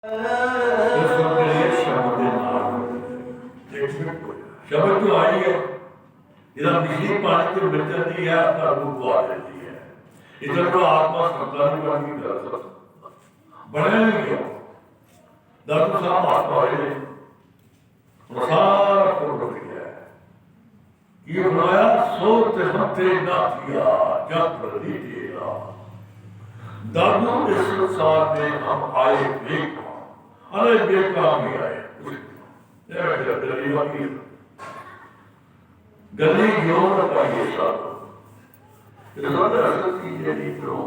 इस वक्त के लिए शब्द के नाम शब्द जो आई है इधर बिजली पानी के मिल जाती है आपका रूप को आ जाती है इधर तो आत्मा संतान की दरअसल बने नहीं गया दरअसल साहब आत्मा है सारा फोटो किया है ये बनाया सोच हमते ना किया जब प्रति तेरा दादू इस संसार में हम आए बेकार अरे बेकार ही आए गली क्यों रखा ये साथ इन्होंने असल चीजें नहीं करो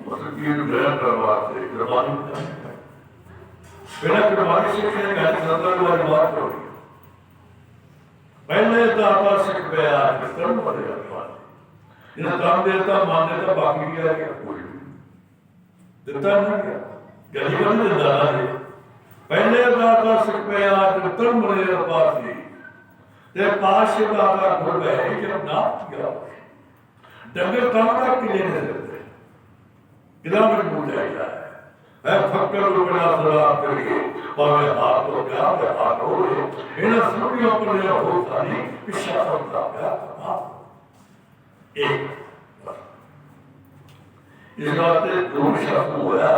मतलब कि ग्रहण करवाते कुर्बानी बिना कुर्बानी से संदर्भ वाली बात हो रही है पहले दाता सिख गया कर्म बनेगा इन्हें काम देता मान देता बाकी क्या क्या कोई देता नहीं क्या गली बंद दादा है पहले दाता सिख गया कर्म बनेगा पास ते काश दाता घुर गए जब ना किया डंगर काम का किले नहीं सकते किला में भूल जाएगा है फक्कर रुपया सदा करिए और हाथ तो क्या हाथ हो इन सूर्यों पर मेरा हो सारी विश्वास का क्या एक इस बात से दो शब्द हुआ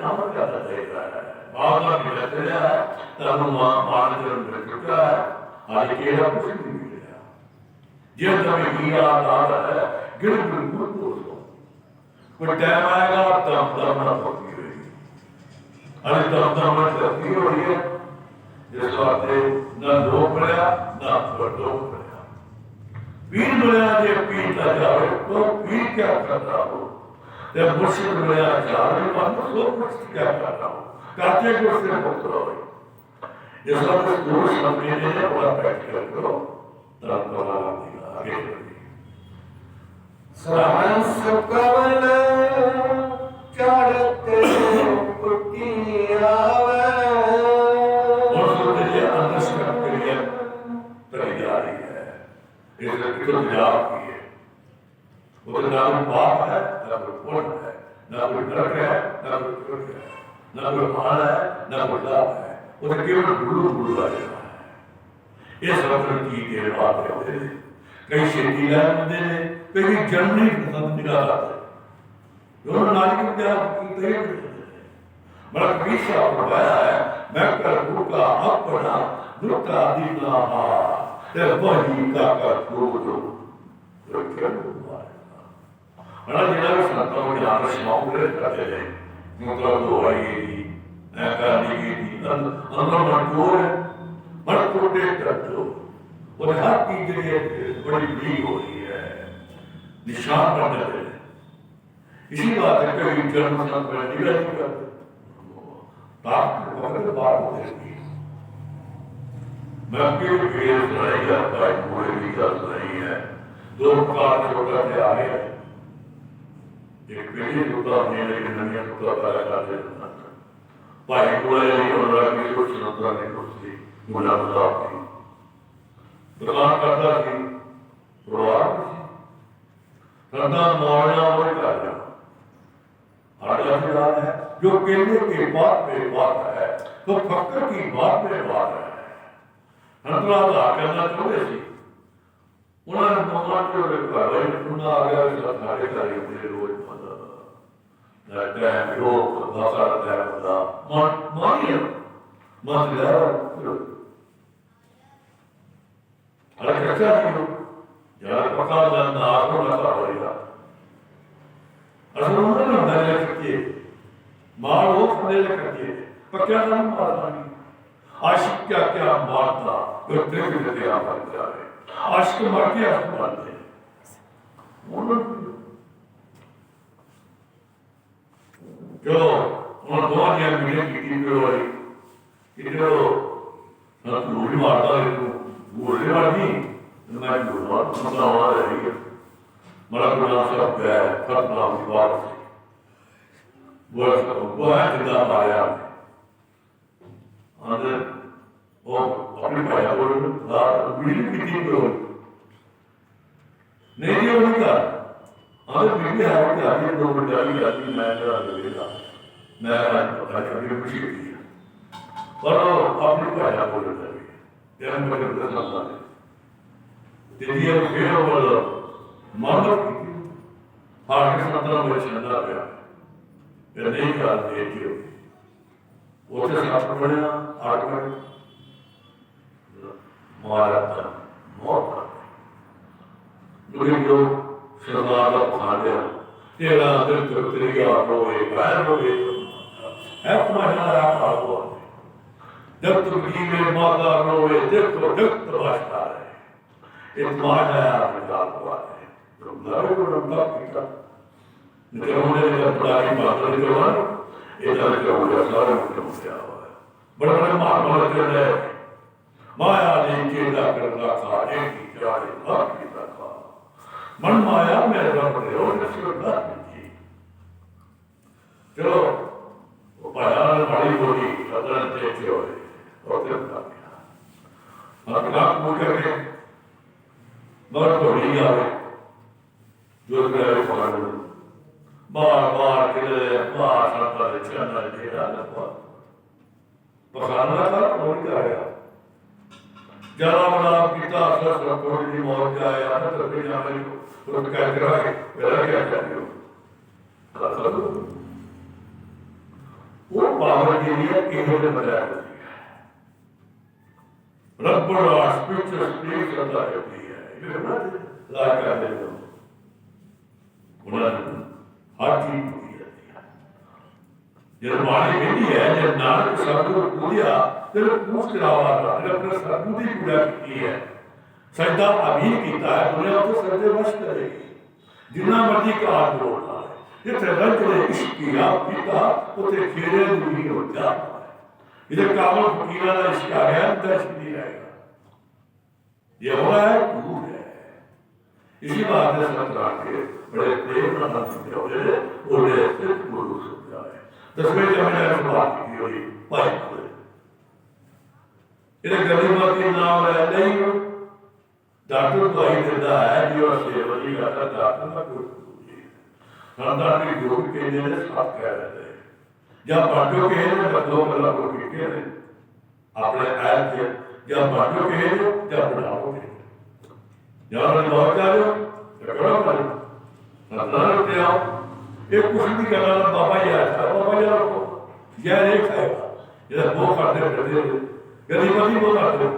हम क्या देख रहा है बाबा मिलते हैं तब मान कर चुका है आज केड़ा कुछ नहीं मिलेगा जो तब हीरा दादा है गिर गिर को कोई टाइम आएगा तब तब ना होती रहेगी अरे तब तब ना करती हो रही है जिस बात से ना दो पड़ेगा ना दो पड़ेगा पीर मिलया जे पीर ना जावे तो पीर क्या करता हो जब मुर्शिद मिलया जावे तो सो कुछ क्या करता हो काटे को से मुक्त रहो ये सब कुछ समझने ने बड़ा प्रैक्टिकल करो तब तो आगे सहंस कमल चढ़ते पुटी आवे और तो ये अंडरस्टैंड करिए तैयारी है इसलिए कितना याद किए वो तो ना बाप है ना कोई पुण्य है ना कोई नरक है ना कोई स्वर्ग है ना कोई मान है ना कोई लाभ है वो तो केवल गुरु गुरु आ जाता है इस वक्त की के बात करते हैं कई शेती लाते हैं कई जन्मी पसंद निकालते हैं दोनों नारी के क्या की बड़ा विषय बताया है मैं कर का अपना दुखा दीना हा ते वही का दो तो क्या हुआ बड़ा जिला में संतों के आश्रमों में करते हैं मतलब दो आई करने की अंदर मजबूर है बड़ा प्रोटेक्ट करते और हर चीज के लिए बड़ी भीड़ हो रही है निशान बन जाते हैं इसी बात है कभी जन्म संत में निगल नहीं करते ताकत बात हो जाती है मैं क्यों भीड़ नहीं करता है पूरे भी गलत नहीं है दो प्रकार छोटा से आगे एक पीढ़ी टूटा नहीं लेकिन ननिया टूटा पैदा कर देता भाई बोले नहीं हो रहा कि कुछ नजर नहीं कुछ मुला बताओ थी दुकान करता थी परिवार करना मौजना और कर जाना आगे याद है जो केले के बात में बात है तो फक्कर की बात में बात है हंसला तो करना चाहते थे उन्होंने मम्मा के भाई सुनना आ गया साढ़े चार घंटे रोज लगता है लोग भाषा रहता है बता मानिए मान लिया अरे कैसा नहीं यार पका जानना आपको लगा होगा असल में ना मैंने करके मार वो खड़े करके पर क्या नाम मारना नहीं आशिक क्या क्या मारता तो देख लेते आप जा रहे आशिक मर के आप मारते जो उन दो ने मिले की टीम वाली इधर ना लूट मारता है तो बोलने वाली मैं बोलवा मतलब आ रही है मरा गुना सब है खतना की बात वो है जिंदा आया अंदर वो अपनी भाई बोल रहा मिली की टीम को नहीं ये उनका अंदर मिली है कि आगे दो बटाली आती मैं करा देगा मैं कभी खुशी की पर अपनी भाषा बोल रही है मेरे दस तेरी फिर बोलो मानव हाँ संतरा में चंदा गया ये नहीं कर देती हो उसे साथ बढ़िया आठ में मारा था मौत लोग सरदार का खाने तेरा दिल तो तेरी रोए पैर रोए है तुम्हारा राखा हुआ जब तुम जीवे माता रोए देखो जग तमाशा है तुम्हारा आपने डाल हुआ है तुम लड़े को रंगा पीता निकल होने का पुरानी बात नहीं करवा इधर के ऊपर सारे मुझे मुझे हुआ है बड़े बड़े महात्मा के लिए माया ने केला कर रखा एक ही जाने लाख की रखा मन माया मेरे रब ने और नसीब लाख की चलो वो बाजार बड़ी बोली अदर देखे हुए और फिर का गया अब लाख बोल करके बार बोली आवे जो मेरे पकड़ बार बार के बार साता ले चलना दे रहा है पकाना था और क्या आया जरा बड़ा पिता सस कोई भी मौत आया तो फिर जाने को तो क्या करा मेरा क्या चाहिए वो पावर के लिए केवल बनाया रब्बुल स्पिरिचुअल स्पीच करता रहती है ये ना ला कर दे दो उन्हें हर चीज पूरी रहती है जब वाणी कहती है जब नानक सबको पूजा फिर पूछ करावा जब अपने सबको की पूजा की है सजदा अभी कीता है दुनिया को सजदे वश करेगी जिन्ना मर्जी का हाथ जोड़ना है जिथे रंग ने इश्क किया पीता उसे खेरे दूरी हो जाता है इधर कामल फकीरा का इश्क आ गया दर्श नहीं रहेगा ये हो रहा है दूर है इसी बात में संतरा के बड़े प्रेम का नाम सुनते हो गए बोले सिर्फ गुरु सुन जाए 10वें जमाने में बात की हुई पाई इधर गरीबों के नाम है नहीं डॉक्टर दवाई देता है जो सेवा जी करता डॉक्टर का कोई संतान की जो के लिए साथ कह रहे थे जब बाटो के बदलो वाला को के अपने आए थे जब बाटो के जब बढ़ाओ के जब बहुत जा रहे हो करो पर संतान के आओ एक कुछ भी करना बाबा यार को यह नहीं खाएगा ये वो करते करते गरीबी वो करते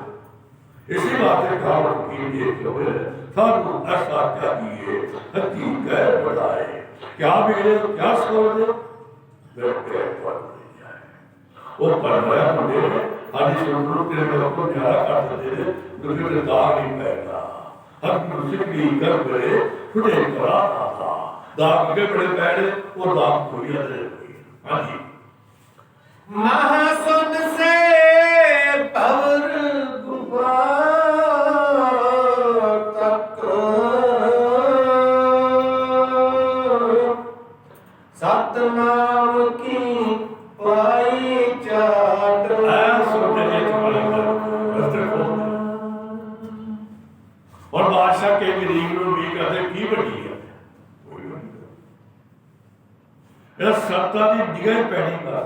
इसी बात से काम कीजिए जो है सब ऐसा चाहिए हकीकत बताए क्या मिले क्या सोचे बैठे पढ़ जाए वो पढ़ाया मुझे आज सुनो तेरे में को न्याय कर दे दूसरे के दाग नहीं पड़ेगा हर मुझे की कर बड़े छुटे करा था दाग के बड़े पैड़े और दाग कोई अदर हां जी महासुन से पवर गुफा तक सतनाम की पाई चाट और बादशाह के गरीब लोग भी कहते की बड़ी है यह सत्ता की निगाह पैनी का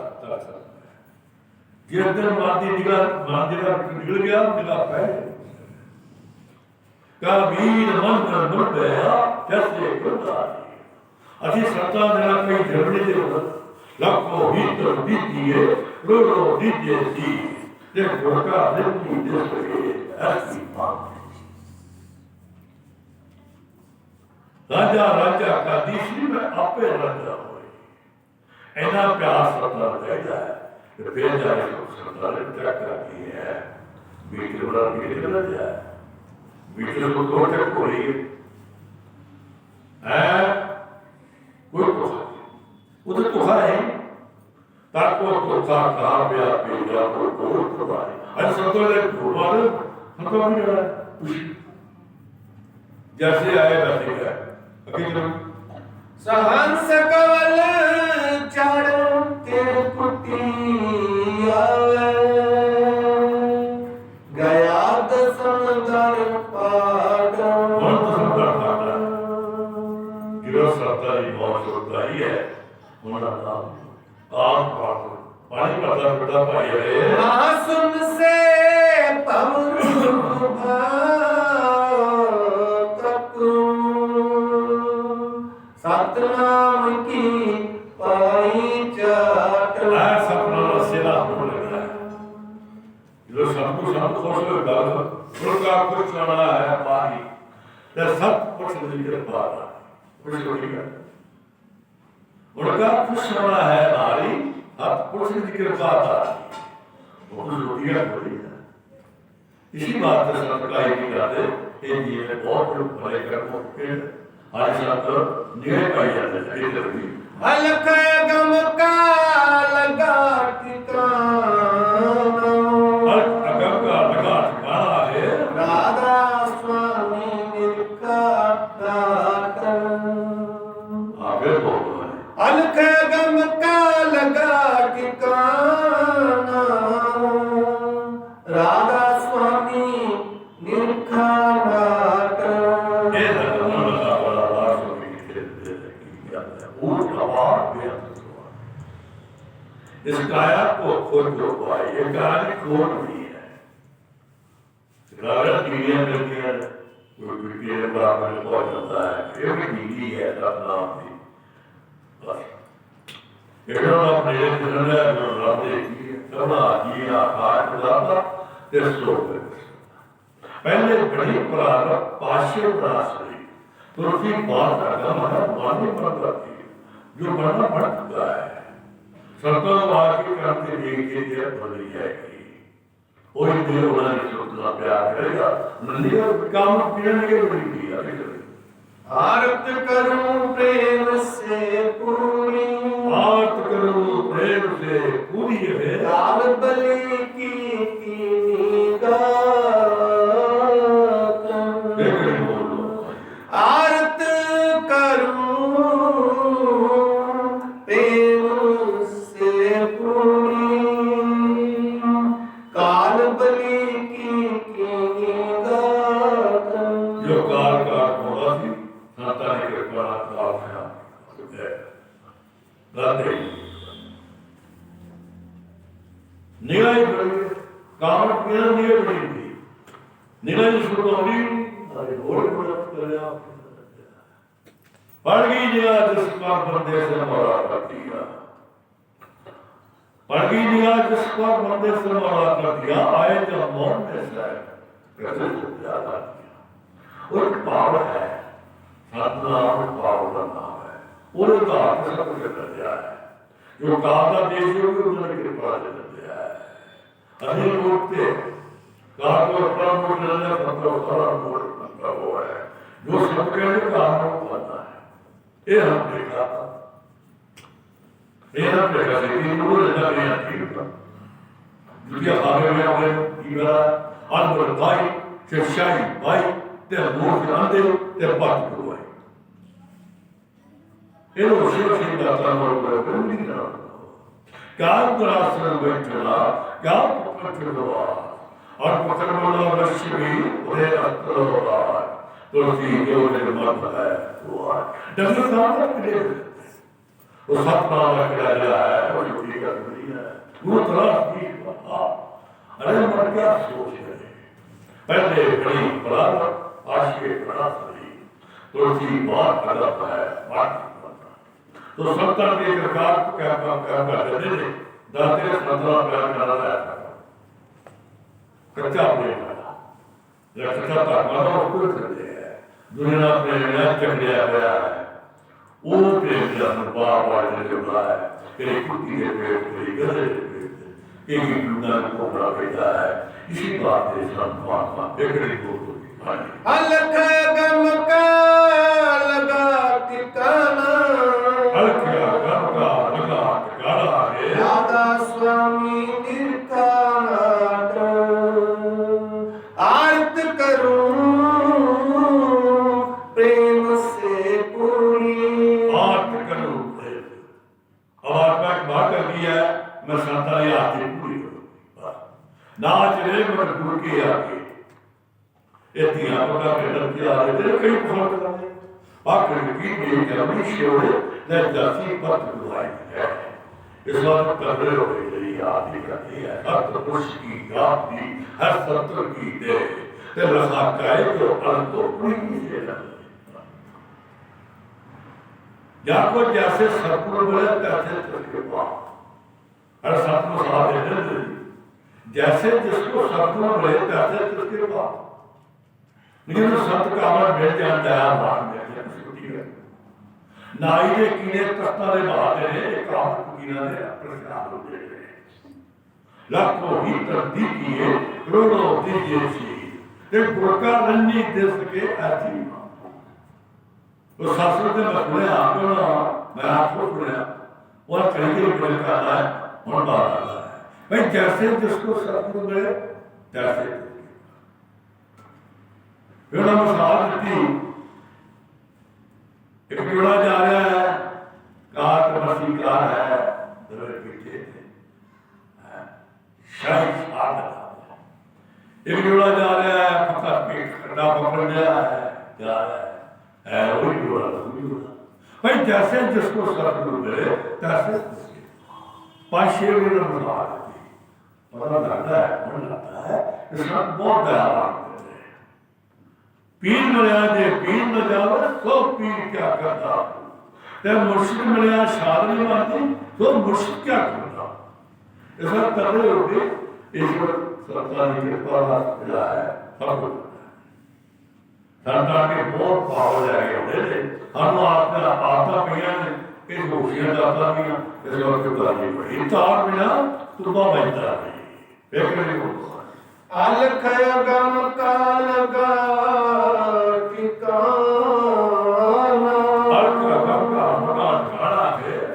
जिस दिन मां की निगाह निकल गया निगाह पै का वीर मन मुड़ गया जैसे अभी सत्ता मेरा कोई झगड़े दे लाखों भीतर दीजिए रोड़ो दीजिए दी देखो का दिल्ली देश ऐसी बात राजा राजा का तीसरी में आपे राजा हुए ऐना प्यार सत्ता रहता है फिर जाए तो सत्ता ने तक करती है बीच बड़ा बीच चला जाए बीच को दो तक कोई है कोई तो उधर तो है ताको तो कहा पे या को भाई अरे सत्ता ने घुमाने हम तो नहीं रहा जैसे आए वैसे गए सहंस कवल चढ़ तेरे कुटी आवे गया दसमगर पाड़ गिरो सत्ता ही बहुत होता ही है उन्होंने आप भाई है मासूम से पवरू तक सतनाम की पाई चाट सपना सेवा होने लगा जो सबको सब खुश हो गल उनका कुछ चलाना है पानी तो सब कुछ मिलकर पाना कुछ होगी उनका कुछ चलाना है नारी अब कुछ मिलकर पाता वो कुछ रोटियां बोली इसी बात से सबका ये कहते हैं कि ये बहुत लोग भले कर्मों के आज सब निगह पाई जाते हैं ये भी अलख गम का लगा ठिकाना अगम का लगा ठिकाना है राधा स्वामी निरका आगे बोलो अलख गम का लगा ठिकाना राधा स्वामी निरखा इस काया को खोज जो पाई ये काया खोज नहीं है राजा दुनिया मिलती है कोई के बराबर में पहुंच जाता है ये भी नीली है अपना भी बस ये जो अपने जिन्होंने जो राधे की कमा जी आकाश खुदाता इस लोग पहले बड़ी प्रारंभ पाशे प्रासरी तो उसकी बात का गम है मानव प्रगति जो बनना पड़ चुका है संतों वाक्य करते देखिए ये बदली जाएगी वही देव उन्होंने सोचना प्यार करेगा नंदी और काम पीने के बड़ी भी अभी आरत करूं प्रेम से पूरी आरत करूं प्रेम से पूरी है लाल बलि की निगाह आरत करूं प्रेम से पूरी काल बलि की निगाह जो काल का होगा थी नाता ने के बड़ा काल है राधे निगाह बड़ी काम पीना निगाह बड़ी थी निगाह शुरू होगी अरे और बड़ा कर आप पढ़ गई निगाह जिसका बंदे से मौला कर दिया पढ़ गई निगाह जिसका बंदे से मौला कर दिया आए जब मौत में से कैसे ज्यादा किया और पावर है सतनाम पावर का नाम है और का सब कुछ कर दिया है जो काला देश है वो उन्होंने कृपा से कर दिया है अभी लोग थे कहा तो अपना मोड़ लेने पत्थर सारा मोड़ बनता हुआ है जो सब कहने का आरोप बनता है ये हम देखा था ये हम देखा था कि वो लगा गया ठीक था दुनिया आगे में आगे इधर अंदर भाई चर्चाई भाई ते मोड़ के अंदर ते बात हुआ है ये लोग शिव दाता मोड़ पर बंदी ना काम करासन बैठना काम पकड़वा और पकड़वाला वर्ष भी उन्हें अत्तरवा तुलसी जो निर्मल है वो डॉक्टर साहब के वो सब नाम रखा गया है वो योगी का दुनिया है वो तरह की अरे मर क्या सोच रहे पहले बड़ी प्रारंभ आज के बड़ा सही तुलसी बात अदब है बात तो संतान के प्रकार को क्या करते थे दाते संतान प्यार करना है कच्चा प्रेम है कच्चा ताकत और कुछ करते हैं दुनिया में नया चढ़ गया है वो प्रेम का बार बार जैसे होता है कि कुत्ती के पेट कोई गधे के पेट एक ही दुनिया को बड़ा बेटा है इसी बात से संत महात्मा देखने को अलख गम का लगा ठिकाना राधा स्वामी निरकाना आरत करूं प्रेम से पूरी आरत करूं अब आपका एक बात कर दिया है मैं संता ये आरती पूरी करूं नाच रे मगर गुरु के आगे इतनी आपका बेहतर किया है तेरे कई फोन करते आखिर की ये जमीन शेवड़े ने जाती पत बुलाई है इस वक्त कब्र हो गई याद ही करती है हर पुरुष की याद दी हर सत्र की दे ते रखा काए जो अल को पूरी से या को जैसे सतगुरु मिले तैसे तुझके पास हर सतगुरु साहब ने जैसे जिसको सतगुरु मिले तैसे तुझके पास लेकिन सत का अमर मिल जाता है मान में नाई के कीड़े तख्ता दे बहाते ने एक आम कीड़ा ने अपने साथ दे रहे लाखों ही तरदी किए करोड़ों दीजिए सी एक गोका रन्नी दे सके ऐसी तो शास्त्र के मसले आपको ना मैं आपको सुना और कहीं मिल करना है और बात आता है भाई जैसे जिसको सत्संग मिले तैसे फिर हम साथ दी एक जोड़ा जा रहा है कार मसी कार है दरवाजे पीछे शाही साथ एक जोड़ा जा रहा है पक्का पेट खड्डा पकड़ लिया है जा रहा है वही जोड़ा भाई जैसे जिसको सत्संग मिले तैसे पांच छह मिनट बता देती पता लगता है मन लगता है इसमें बहुत दया पीर मिलया जे पीर न जावे सो पीर क्या करता ते मुर्शिद मिलया शाद नहीं मानती तो मुर्शिद क्या करता ऐसा तबे हो गए ईश्वर सरकार की कृपा मिला है सब संतान के बहुत पावर जाएंगे होते थे हम आपका आता पिया ने इस होशियार जाता भी इस वक्त उतारनी पड़ी तार बिना तुबा बजता नहीं एक मिनट अलख गम का लगा ठिकाना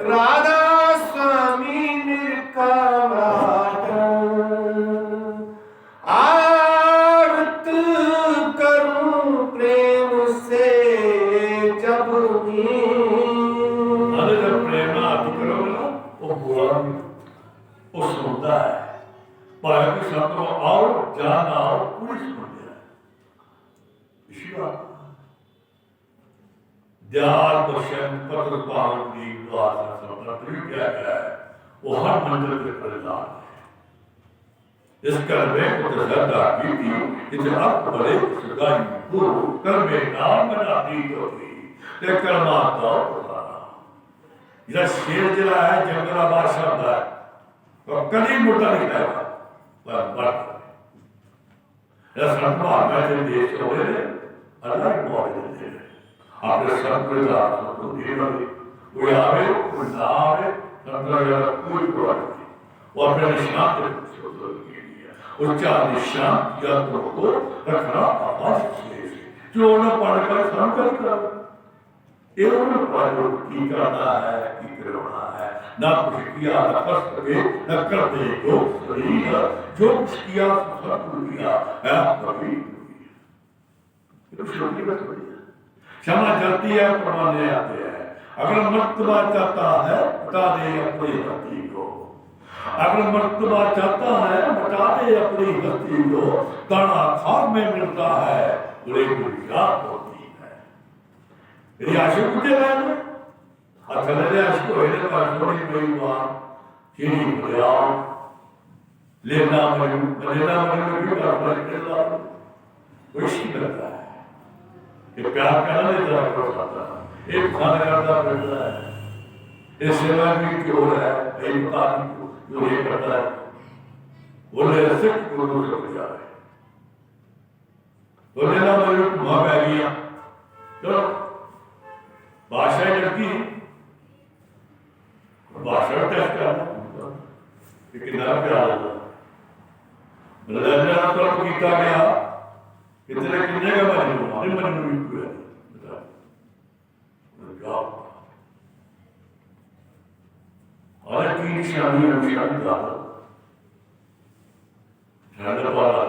राधा स्वामी निर्काला आरत करूं प्रेम से जब प्रेम आदि करोगे ना वो बुरा वो सुनता है पर सब आओ जान आओ पूरी सुन गया इसी बात ध्यान दर्शन पत्र पावन की द्वार सपना तो क्या है वो हर मंदिर के परिणाम है इस कर्मे को तजर्बा की थी कि जब आप बड़े सगाई को कर्मे नाम बनाती तो थी ते कर्मा तो यह शेर जिला है जंगला बादशाह का तो कभी मोटा नहीं खाएगा देश अलग मॉडल आपने संप्रदा कोई आवे कोई ना आवे कोई वो अपने निशान उच्चार निशान यंत्रों को रखना आवश्यक जो न पढ़कर संकल्प एवं पर की करना है की करना है ना कुछ किया न कर सके न कर दे जो शरीर जो कुछ किया सब किया है कभी क्षमा चलती है प्रमाण आते हैं अगर मर्तबा चाहता है बता दे अपनी हस्ती को अगर मर्तबा चाहता है बता दे अपनी हस्ती को दाना खाद में मिलता है लेकिन याद होती है यदि आशु कुटे रहने अथले आशु होने का जोड़ी में हुआ चीनी बुला लेना मनु भी करता है वैसी करता है ये प्यार करना नहीं तरह कर सकता एक खाना करता रहता है ये सेवा भी क्यों है एक बात जो ये करता है वो ले सिर्फ गुरु से बचा है तो लेना मनु मां बैगिया चलो भाषा लड़की भाषा टेस्ट करना कितना प्यार होगा लड़ना तो कीता गया कितने कितने का मजनू हमारे मजनू भी हुआ और तीन शादी अनुशादी दादा शादी वाला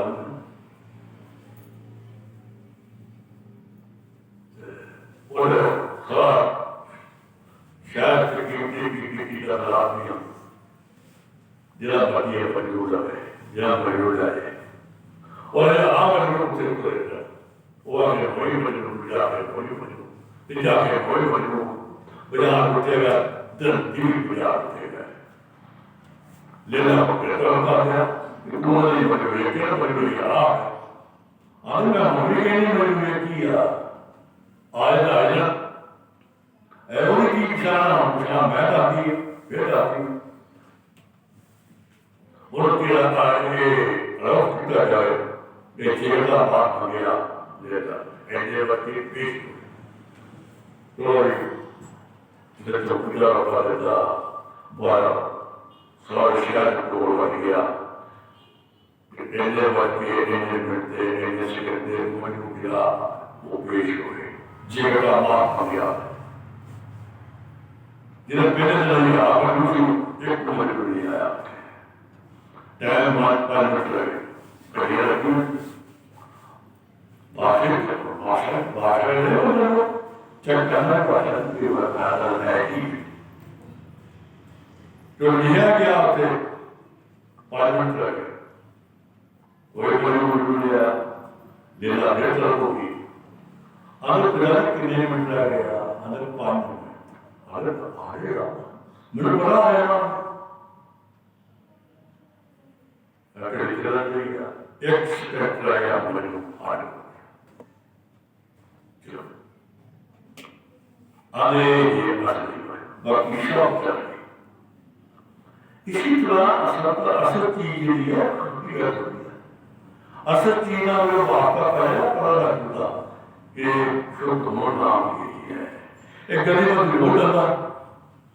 और हाँ शायद से की आदमी जिला पार्टी परियोजना है जिला परियोजना है और आप लोग से करेगा वो आगे कोई मजनू जाके कोई मजनू जाके कोई मजनू बाजार उठेगा दिन दिन बाजार उठेगा लेना पकड़ता होता है तुम्हारे बड़े क्या बड़े यार आज मैं मुझे कहने में किया आज ऐसे की जाना मैं आती फिर आती और क्या ये रोक किया जाए ये चेहरा बात हो गया लेता ऐसे बच्चे पेश तो जब पूजा होता रहता बारा सारे शहर को बढ़ गया ऐसे बच्चे ऐसे मिलते ऐसे करते मनु किया वो पेश हुए चेहरा बात हो गया जिन्हें पहले नहीं आया दूसरी एक मजबूरी नहीं आया टाइम मार पर लगे करियर की भाषा ने चेक करना भाषा की बता है कि जो लिया गया थे पार्लियामेंट लगे कोई मजबूरी लिया लेना बेहतर होगी अगर प्रधान कितने मिनट लग गया अगर 5 मिनट अरे आएगा मेरे बड़ा आएगा अगर इतना नहीं गया एक सेकंड लगेगा मेरे को आने चलो आने ये बाकी सब चल रही इसी तरह असर चीज है असर चीज ना वो वापस पहले पता लगता कि शुद्ध होना यही है एक गरीब बोला था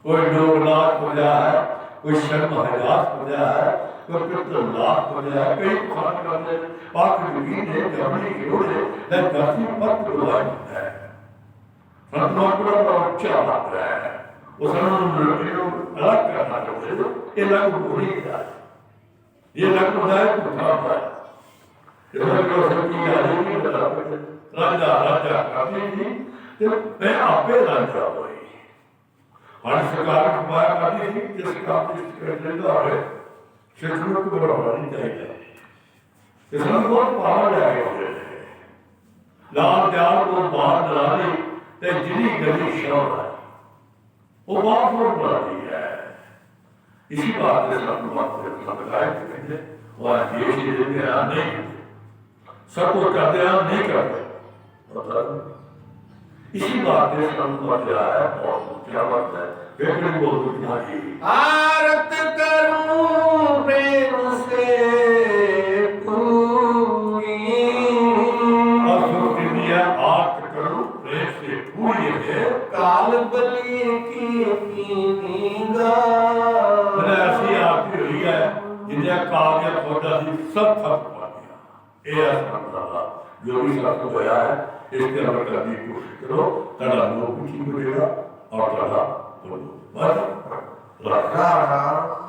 कोई 2 लाख हो जाए कोई शर्म हजात हो जाए कोई 15 लाख हो जाए कई खान करते पाक जमीन है जमीन जोड़े ले धरती पर हुआ है परमात्मा का उच्चा बात है उस अलग करना चाहिए ये लग पूरी है ये लग है उठा है ये लग की आदमी राजा काफी थी मैं आपे राजा हुई हर सरकार खुबाया करती थी जिसका लेता है शिक्षकों को बढ़ावा नहीं चाहिए इसमें बहुत पावर जाएगा लाल त्याग को बाहर डराने ते जिनी गली शौर है वो बहुत बढ़ाती है इसी बात के साथ वह देश देते हैं नहीं सब कुछ करते हैं नहीं करते इसी बात में संबंध है और क्या बात है वेकन को दुनिया की आरत करूं प्रेम से पूरी असुर दुनिया आरत करूं प्रेम से पूरी है काल बलि की नींगा मैंने ऐसी आरती हुई है जिन्हें काल या खोटा सी सब खत्म कर दिया ये असंभव जो भी सब होया है इसके अमल करने की कोशिश करो तड़ा लोग ठीक मिलेगा और तड़ा बोलो बस